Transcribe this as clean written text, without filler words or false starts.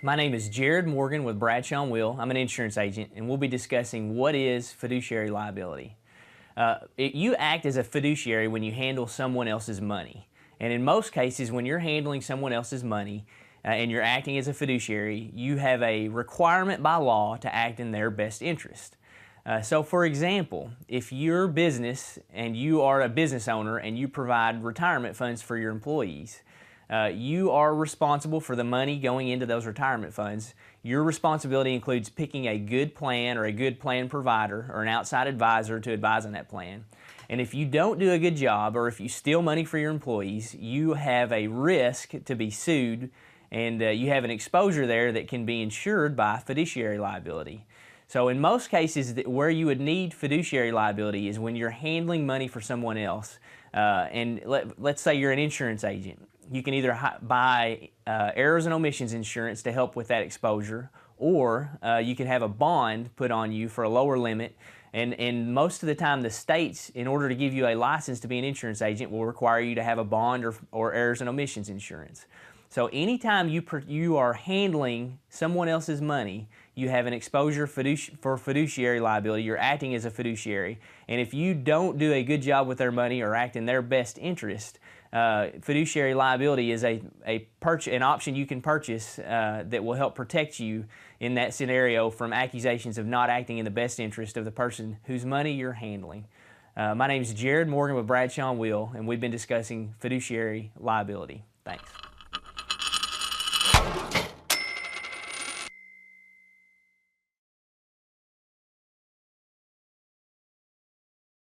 My name is Jared Morgan with Bradshaw & Will. I'm an insurance agent, and we'll be discussing what is fiduciary liability. You act as a fiduciary when you handle someone else's money. And in most cases, when you're handling someone else's money and you're acting as a fiduciary, you have a requirement by law to act in their best interest. So for example, if your business and you are a business owner and you provide retirement funds for your employees, you are responsible for the money going into those retirement funds. Your responsibility includes picking a good plan or a good plan provider or an outside advisor to advise on that plan. And if you don't do a good job or if you steal money for your employees, you have a risk to be sued, and you have an exposure there that can be insured by fiduciary liability. So in most cases where you would need fiduciary liability is when you're handling money for someone else. And let's say you're an insurance agent. You can either buy errors and omissions insurance to help with that exposure, or you can have a bond put on you for a lower limit. And most of the time the states, in order to give you a license to be an insurance agent, will require you to have a bond or errors and omissions insurance. So anytime you are handling someone else's money, you have an exposure for fiduciary liability. You're acting as a fiduciary. And if you don't do a good job with their money or act in their best interest, fiduciary liability is an option you can purchase that will help protect you in that scenario from accusations of not acting in the best interest of the person whose money you're handling. My name is Jared Morgan with Bradshaw & Will, and we've been discussing fiduciary liability. Thanks.